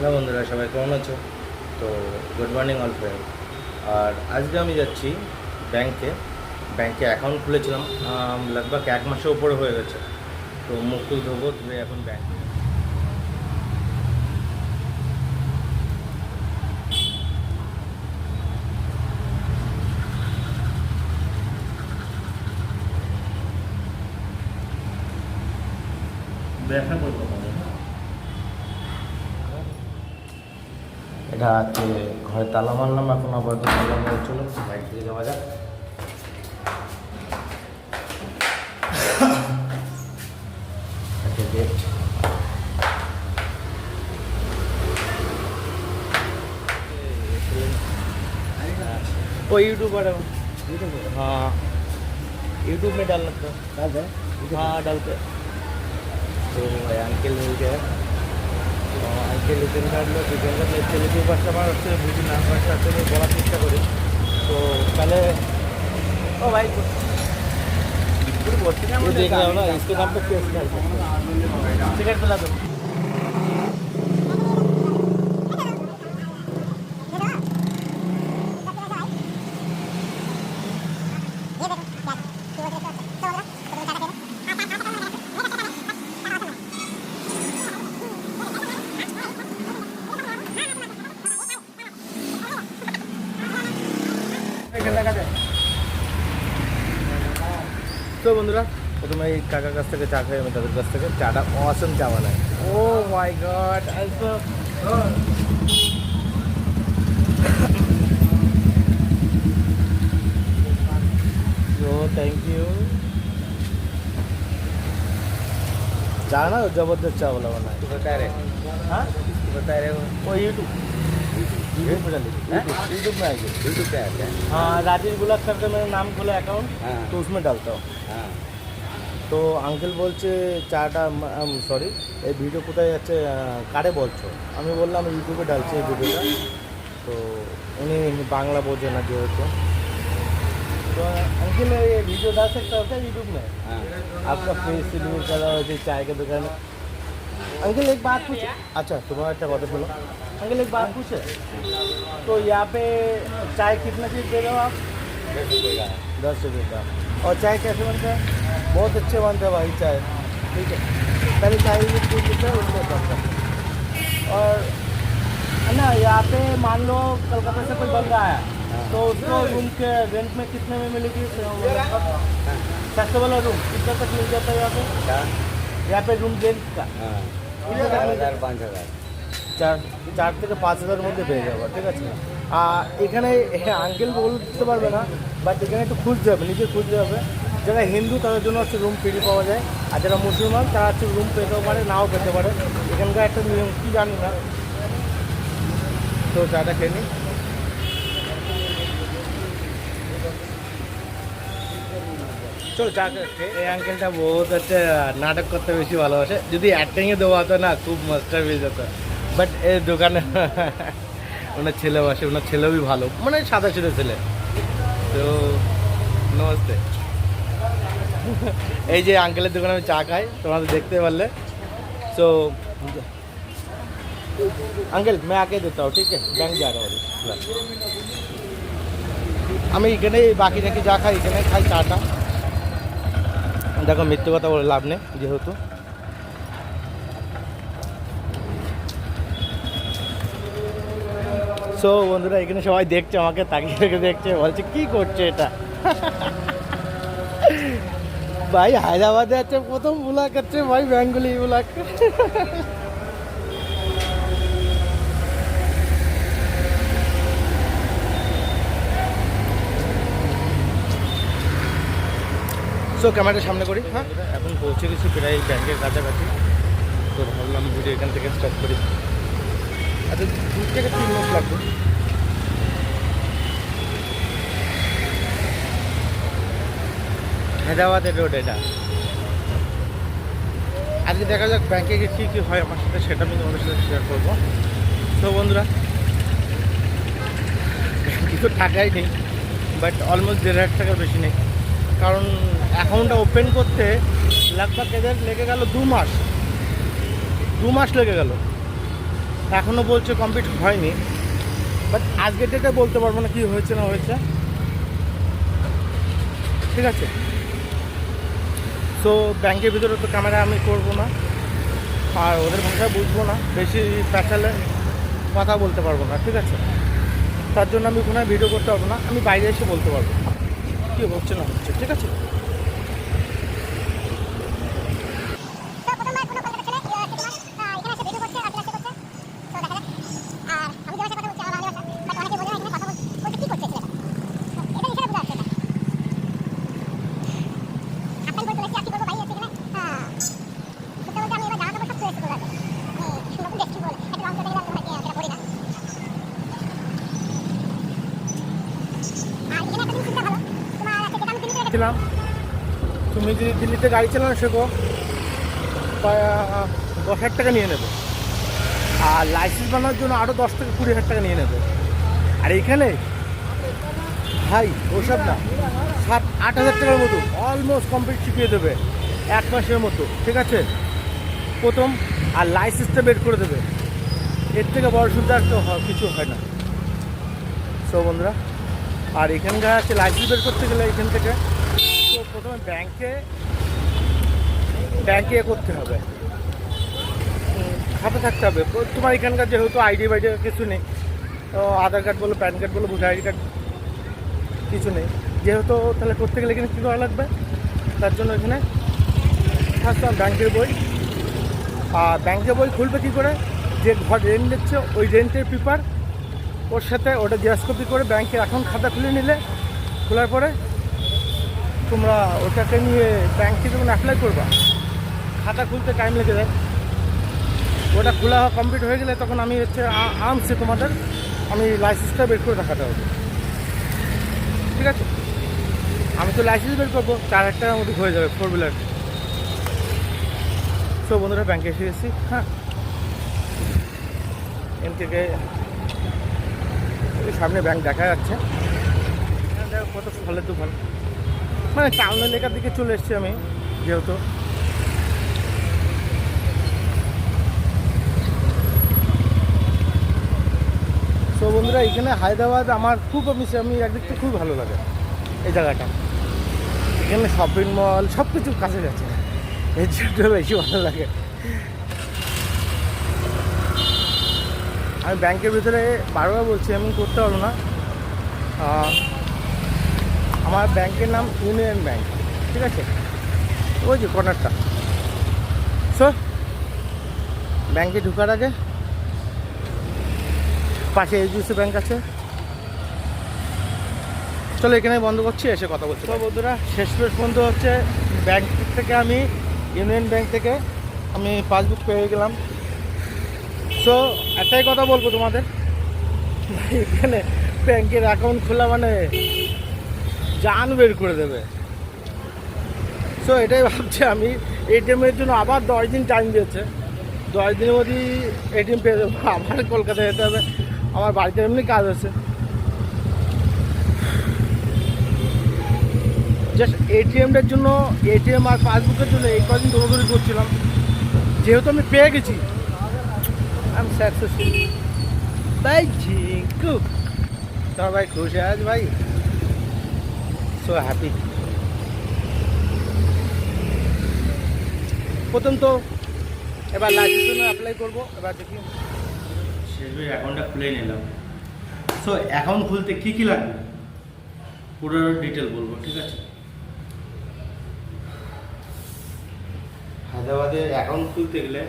Hello বন্ধুরা, সবাই কেমন আছো? তো গুড মর্নিং অল ফ্রেন্ড। আর আজকে আমি যাচ্ছি ব্যাংকে। অ্যাকাউন্ট খুলেছিলাম, লগভগ 1 মাসের উপরে হয়ে গেছে। তো মুখ টুক ধোবো, ধুয়ে এখন ব্যাংকে দেখা করবো। এটা আছে ঘরে তালা মারলাম, এখন আবার তালা মেরে চলো বাইক থেকে যাওয়া যাক। গেট वो यूट्यूबर है वो। हाँ, यूट्यूब में डालना था। हाँ डालते। तो अंकल मिल गए, अंकल রিটার্ন কাটলো। রিটার্ন কাটলে তেলেগু কাস্টমার হচ্ছে, বুঝি না ভাষা থেকে বলার চেষ্টা করি। তো তাহলে ओ भाई ये देख रहे हो ना, इसके नाम पे केस कर टिकट दिला दो। তো বন্ধুরা, প্রথমে এই কাকার কাছ থেকে চা খাই, আমি তাদের কাছ থেকে চাটা অসম চা বানাই। ও মাই গড, थैंक यू। चा ना जबरदस्त चा वाला बना है। बता रहे? हाँ बता रहे हो? वो यूट्यूब में डाली, यूट्यूब में आएगी। यूट्यूब पे आता है? हाँ, राजेश गुलाब करके मेरा नाम खोला अकाउंट, तो उसमें डालता हूँ। তো আঙ্কেল বলছে চাটা, সরি এই ভিডিও কোথায় যাচ্ছে, কারে বলছো? আমি বললাম ইউটিউবে ডালছে এই ভিডিওটা। তো উনি বাংলা বোঝে না যেহেতু। तो अंकल ये वीडियो डाल सकता होता है यूट्यूब में? आपका फेस रिव्यू करा हो चाय के दुकान। अंकल एक बात पूछे, अच्छा तुम्हारा अच्छा बात बोलो। अंकल एक बात पूछे, तो यहाँ पे चाय कितना चीज़ दे रहे हो आप? 10 रुपये का। 10 रुपये का। और चाय कैसे बनता है? बहुत अच्छे बनते हैं भाई चाय। ठीक है, पहले चाय पूछ लेते हैं, उसमें बनता है। और है ना, यहाँ पे मान लो कलकत्ता से कोई बंदा आया, तो उसको रूम के रेंट में कितने में मिलेगी? सस्ते वाला रूम कितना तक मिल जाता है यहाँ पे? यहाँ पे रूम रेंट का 4,000 5,000, 4 থেকে 5,000 মধ্যে পেয়ে যাবো। ঠিক আছে, এখানে আঙ্কেল বলতে পারবে না, বাট এখানে একটু খুঁজতে হবে, নিজে খুঁজতে হবে। যারা হিন্দু তাদের জন্য হচ্ছে রুম ফ্রি পাওয়া যায়, আর যারা মুসলমান তারা হচ্ছে রুম পেতেও পারে, নাও পেতে পারে। এখানকার একটা নিয়ম কী জানি না। তো চাটা খেয়ে নিই। চলো চা খেয়ে। এই আঙ্কেলটা বহুত হচ্ছে নাটক করতে বেশি ভালোবাসে, যদি অ্যাক্টিংয়ে দেওয়া হতো না খুব মাস্টার পেয়ে যেত। বাট এই দোকানে ওনার ছেলে বসে, ওনার ছেলেও ভালো, মানে সাদা সিধে ছেলে। তো নমস্তে। এই যে আঙ্কেলের দোকানে আমি চা খাই, তোমাদের দেখতে পারলে। तो अंकल मैं आके देता हूँ, ठीक है? बैंक जा रहा हूँ আমি এখানে বাকি নাকি যা খাই এখানে খাই চাটা। দেখো মিথ্যে কথা বলে লাভ নেই, যেহেতু সো বন্ধুরা এখানে সবাই দেখছে আমাকে, তাকিয়ে রেখে দেখছে, বলছে কি করছে এটা। ভাই হায়দ্রাবাদে আছে প্রথম ব্লগ করছে ভাই, বেঙ্গলি ব্লগ। সো ক্যামেরাটা সামনে করি। হ্যাঁ, এখন পৌঁছে গেছি প্রায় ব্যাংকের কাছাকাছি। তো ভাবলাম ভিডিও এখান থেকে স্টার্ট করি। আচ্ছা 2 থেকে 3 মিনিট লাগবে। হায়দ্রাবাদের রোড এটা। আজকে দেখা যাক ব্যাংকে গিয়ে কী কী হয় আমার সাথে, সেটা আমি তোমাদের সাথে শেয়ার করবো। তো বন্ধুরা, ব্যাংকে তো টাকাই নেই, বাট অলমোস্ট 1,500 টাকার বেশি নেই। কারণ অ্যাকাউন্টটা ওপেন করতে लगभग এদের লেগে গেল 2 মাস লেগে গেল। এখনও বলছে কমপ্লিট হয়নি, বাট আজকের ডেটে বলতে পারবো না কী হয়েছে না হয়েছে, ঠিক আছে। সো ব্যাংকের ভিতরে তো ক্যামেরা আমি করবো না, আর ওদের ভাষা বুঝবো না, বেশি প্যাচালে কথা বলতে পারবো না, ঠিক আছে। তার জন্য আমি ওখানে ভিডিও করতে পারবো না, আমি বাইরে এসে বলতে পারবো কী হচ্ছে না হচ্ছে, ঠিক আছে। তুমি যদি দিল্লিতে গাড়ি চালানো শেখো 10,000 টাকা নিয়ে নেবে, আর লাইসেন্স বানানোর জন্য আরও 10 থেকে 20,000 টাকা নিয়ে নেবে। আর এইখানে ভাই ওসব না, 7-8 হাজার টাকার মতো অলমোস্ট কমপ্লিট শিখিয়ে দেবে 1 মাসের মতো, ঠিক আছে প্রথম। আর লাইসেন্সটা বের করে দেবে, এর থেকে বড় সুবিধা তো কিছু হয় না। সো বন্ধুরা, আর এখানকার আছে লাইসেন্স বের করতে গেলে এখান থেকে তো প্রথমে ব্যাংকে করতে হবে, খাতা থাকতে হবে তোমার। এখানকার যেহেতু আইডি বাইডি কিছু নেই, আধার কার্ড বলো, প্যান কার্ড বলো, ভোটার আইডি কার্ড কিছু নেই যেহেতু, তাহলে করতে গেলে এখানে কী করা লাগবে, তার জন্য এখানে ফার্স্ট ব্যাংকের বই। আর ব্যাংকের বই খুলবে কী করে, যে ঘর রেন্ট দিচ্ছে ওই রেন্টের পেপার, ওর সাথে ওটা জেরক্স কপি করে ব্যাংকের অ্যাকাউন্ট খাতা খুলে নিলে, খোলার পরে তোমরা ওটাকে নিয়ে ব্যাংকে যখন অ্যাপ্লাই করবা, খাতা খুলতে টাইম লেগে যায়। ওটা খোলা কমপ্লিট হয়ে গেলে তখন আমি আরামসে তোমাদের আমি লাইসেন্সটা বের করে দেখাতে হবে, ঠিক আছে। আমি তো লাইসেন্স বের করবো 4,000 টাকার মতো হয়ে যাবে 4 হুইলার। সো বন্ধুরা ব্যাংকে এসে গেছি, হ্যাঁ এখান থেকে সামনে ব্যাংক দেখা যাচ্ছে, কত ফলের দোকান, মানে টাউন এলাকার দিকে চলে এসেছি আমি যেহেতু। তো বন্ধুরা এখানে হায়দ্রাবাদ আমার খুব আমি একদিক থেকে খুব ভালো লাগে এই জায়গাটা। এখানে শপিং মল সব কিছু কাছে গেছে, এর জন্য বেশি ভালো লাগে। আমি ব্যাংকের ভিতরে বারবার বলছি আমি করতে পারবো না। আমার ব্যাংকের নাম ইউনিয়ন ব্যাংক, ঠিক আছে, ওই যে কর্নারটা। সো ব্যাংকে ঢোকার আগে পাশে এইচডিএফসি ব্যাংক আছে, চলো এখানে বন্ধ করছি, এসে কথা বলছি। তো বন্ধুরা শেষ পর্যন্ত হচ্ছে ব্যাংক থেকে আমি ইউনিয়ন ব্যাংক থেকে আমি পাসবুক পেয়ে গেলাম। সো একটাই কথা বলবো তোমাদের, এখানে ব্যাংকের অ্যাকাউন্ট খোলা মানে জান বের করে দেবে। সো এটাই ভাবছি আমি, এটিএমের জন্য আবার 10 দিন টাইম দিয়েছে, 10 দিনের মধ্যেই এটিএম পেয়ে যাবো। আবার কলকাতায় যেতে হবে, আমার বাড়িতে এমনি কাজ আছে। জাস্ট এটিএমটার জন্য, এটিএম আর পাসবুকের জন্য এই কদিন দৌড়দৌড়ি করছিলাম, যেহেতু আমি পেয়ে গেছি আই এম সাকসেসফুল। ভাই ঝিঙ্কু তোমার ভাই খুশি আছে ভাই, সো হ্যাপি। প্রথম তো এবার লাইসেন্সের জন্য অ্যাপ্লাই করবো, এবার দেখি শেষবে অ্যাকাউন্টটা খুলে নিলাম। সো অ্যাকাউন্ট খুলতে কী কী লাগবে পুরো ডিটেল বলবো, ঠিক আছে। হায়দ্রাবাদে অ্যাকাউন্ট খুলতে গেলে,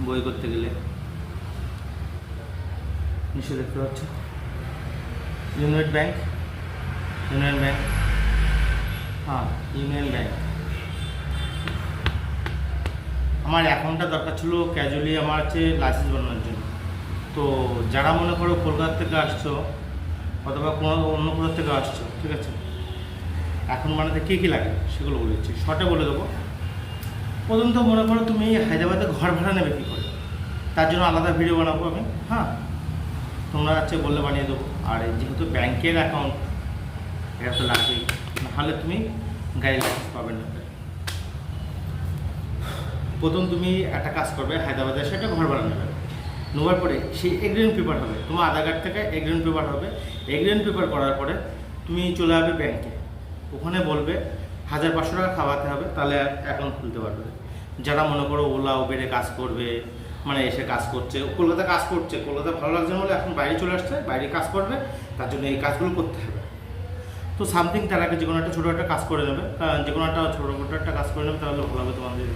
বই করতে গেলে নিশ্চয় দেখতে পাচ্ছ ইউনিয়ন ব্যাংক, হ্যাঁ ইউনিয়ন ব্যাংক। আমার অ্যাকাউন্টটা দরকার ছিল ক্যাজুয়ালি আমার হচ্ছে লাইসেন্স বানানোর জন্য। তো যারা মনে করো কলকাতা থেকে আসছো অথবা কোনো অন্য কোথাও থেকে আসছো, ঠিক আছে, এখন বানাতে কী কী লাগে সেগুলো বলেছি, শর্টে বলে দেবো। প্রথম তো মনে করো তুমি হায়দ্রাবাদে ঘর ভাড়া নেবে কী করে, তার জন্য আলাদা ভিডিও বানাবো আমি, হ্যাঁ তোমরা হচ্ছে বললে বানিয়ে দেবো। আর যেহেতু ব্যাংকের অ্যাকাউন্ট এটা তো লাগবেই, নাহলে তুমি গাড়ি লাইসেন্স পাবে না। প্রথম তুমি একটা কাজ করবে, হায়দ্রাবাদে এসে একটা ঘর ভাড়া নেবে, নেওয়ার পরে সেই এগ্রিমেন্ট পেপার হবে, তোমার আধার কার্ড থেকে এগ্রিমেন্ট পেপার হবে। এগ্রিমেন্ট পেপার করার পরে তুমি চলে যাবে ব্যাংকে, ওখানে বলবে 1500 টাকা খাওয়াতে হবে, তাহলে অ্যাকাউন্ট খুলতে পারবে। যারা মনে করো ওলা উবেরে কাজ করবে, মানে এসে কাজ করছে, কলকাতা কাজ করছে, কলকাতা ভালো লাগছে না বলে এখন বাইরে চলে আসছে, বাইরে কাজ করবে, তার জন্য এই কাজগুলো করতে হবে। তো সামথিং তার আগে যে কোনো একটা ছোটো একটা কাজ করে নেবে, যে কোনো একটা ছোটো মোটো একটা কাজ করে নেবে, তাহলে ভালো হবে তোমাদের।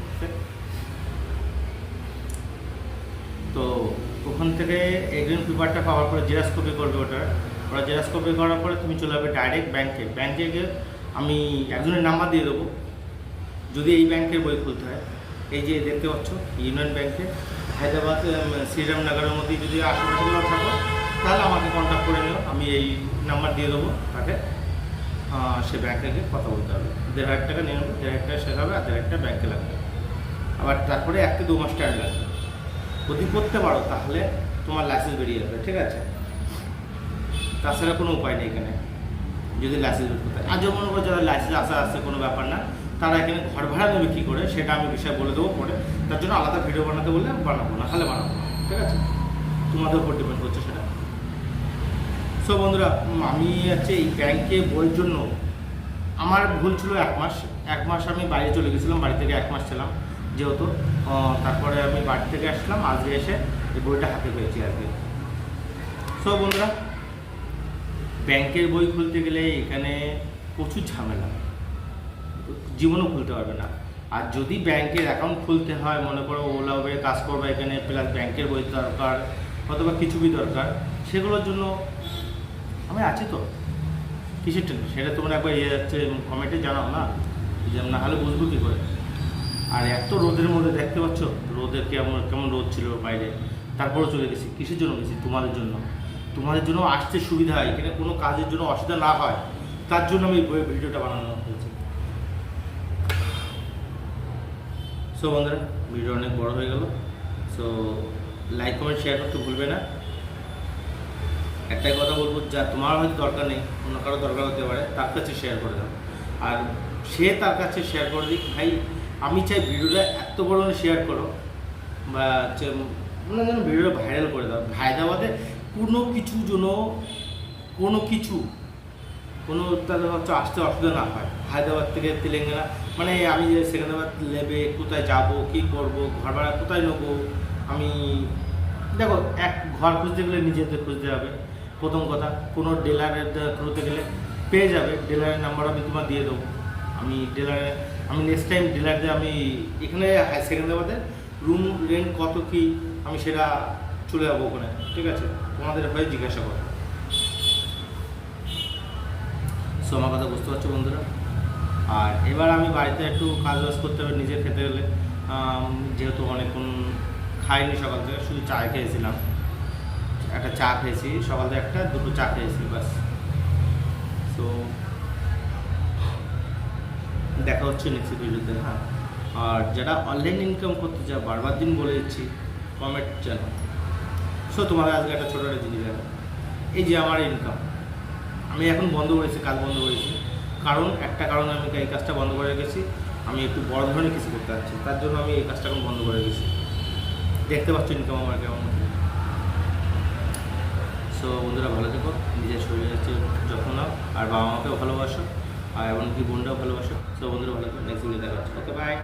তো ওখান থেকে এগ্রিমেন্ট পেপারটা পাওয়ার পরে জেরক্স কপি করবে ওরা জেরক্স কপি করার পরে তুমি চলে যাবে ডাইরেক্ট ব্যাংকে গিয়ে আমি একজনের নাম্বার দিয়ে দেবো যদি এই ব্যাংকের বই খুলতে হয়। এই যে দেখতে পাচ্ছ ইউনিয়ন ব্যাংকে হায়দ্রাবাদ শ্রীরামনগরের মধ্যে যদি আশেপাশে থাকো তাহলে আমাকে কন্ট্যাক্ট করে নিও, আমি এই নাম্বার দিয়ে দেবো তাকে, সে ব্যাংকে গিয়ে কথা বলতে হবে। 1500 টাকা নিয়ে নেবো, 1500 টাকা শেখাবে আর 1500 টাকা ব্যাংকে লাগবে। আবার তারপরে 1 থেকে 2 মাস টাইম লাগবে। যদি করতে পারো তাহলে তোমার লাইসেন্স বেরিয়ে যাবে, ঠিক আছে? তাছাড়া কোনো উপায় নেই এখানে যদি লাইসেন্স বের করতে হয়। আর যেমন করে যারা লাইসেন্স আসে কোনো ব্যাপার না, তারা এখানে ঘর ভাড়া নেবে কী করে সেটা আমি বিষয় বলে দেবো পরে, তার জন্য আলাদা ভিডিও বানাতে বললে বানাবো না, তাহলে বানাবো না, ঠিক আছে? তোমাদের উপর ডিপেন্ড করছে সেটা। সো বন্ধুরা, আমি এই ব্যাংকে বইয়ের জন্য আমার ভুল ছিল 1 মাস আমি বাইরে চলে গেছিলাম, বাড়ি থেকে 1 মাস ছিলাম যেহেতু, তারপরে আমি বাড়ি থেকে আসলাম, আজকে এসে এই বইটা হাতে পেয়েছি আর কি। সো বন্ধুরা, ব্যাংকের বই খুলতে গেলে এখানে প্রচুর ঝামেলা, জীবনও খুলতে পারবে না। আর যদি ব্যাংকের অ্যাকাউন্ট খুলতে হয়, মনে করো ওলা উবের কাজ করবে এখানে, প্লাস ব্যাংকের বই দরকার অথবা কিছু বই দরকার, সেগুলোর জন্য আমি আছি তো, কিসের টেনশন সেটা তোমরা একবার কমেন্টে জানাও না, যে না হলে বুঝবো কী করে। আর এত রোদের মধ্যে দেখতে পাচ্ছ, রোদের কেমন রোদ ছিল বাইরে, তারপরেও চলে গেছি। কিসের জন্য গেছি? তোমাদের জন্য আসতে সুবিধা হয়, এখানে কোনো কাজের জন্য অসুবিধা না হয়, তার জন্য আমি ভিডিওটা বানানো হয়েছে। সো বন্ধুরা, ভিডিও অনেক বড় হয়ে গেল। সো লাইক কমেন্ট শেয়ার করতে ভুলবে না। একটাই কথা বলবো, যা তোমার হয়তো দরকার নেই, অন্য কারো দরকার হতে পারে, তার কাছে শেয়ার করে দাও, আর সে তার কাছে শেয়ার করে দিক। ভাই আমি চাই ভিডিওটা এত বড় শেয়ার করো, বা যেন ভিডিওটা ভাইরাল করে দাও। হায়দ্রাবাদে কোনো তাদের হচ্ছে আসতে অসুবিধা না হয়। হায়দ্রাবাদ থেকে তেলেঙ্গানা, মানে আমি যে সেকেন্দ্রাবাদ লেবে কোথায় যাব, কী করব, ঘর ভাড়া কোথায় নেবো, আমি দেখো এক ঘর খুঁজতে গেলে নিজেদের খুঁজতে হবে প্রথম কথা। কোনো ডিলারের থ্রুতে গেলে পেয়ে যাবে, ডিলারের নাম্বার আমি তোমার দিয়ে দেবো। আমি নেক্সট টাইম ডিলারদের আমি এখানে সেকেন্দ্রাবাদের রুম রেন্ট কত কী আমি সেটা চলে যাবো ওখানে, ঠিক আছে? তোমাদের হয়ে জিজ্ঞাসা করো। সো আমার কথা বুঝতে পারছো বন্ধুরা। আর এবার আমি বাড়িতে একটু কাজ বাজ করতে হবে নিজের খেতে গেলে, যেহেতু অনেকক্ষণ খাইনি, সকাল থেকে শুধু চা খেয়েছিলাম, একটা চা খেয়েছি সকাল থেকে, দুটো চা খেয়েছি বাস। সো দেখা হচ্ছে নেক্সট ভিডিওতে। হ্যাঁ, আর যারা অনলাইন ইনকাম করতে চাও, বারবার দিন বলে দিচ্ছি, কমেন্ট জানো। সো তোমাদের আজকে একটা ছোটো একটা জিনিস দেখো, এই যে আমার ইনকাম আমি এখন বন্ধ করেছি, কাজ বন্ধ করেছি, একটা কারণ আমি এই কাজটা বন্ধ করে রেখেছি, আমি একটু বড় ধরনের কিছু করতে পারছি, তার জন্য আমি এই কাজটা এখন বন্ধ করে রেখেছি। দেখতে পাচ্ছ ইনকাম আমার কেমন। সো বন্ধুরা, ভালো থেকো, নিজের শরীরের যত্ন নাও, আর বাবা মাকেও ভালোবাসো, আর এমনকি বোনটাও ভালোবাসো। সো বন্ধুরা, ভালো থেকো, নেক্সট ভিডিও দেখা হচ্ছে। ওকে, বাই।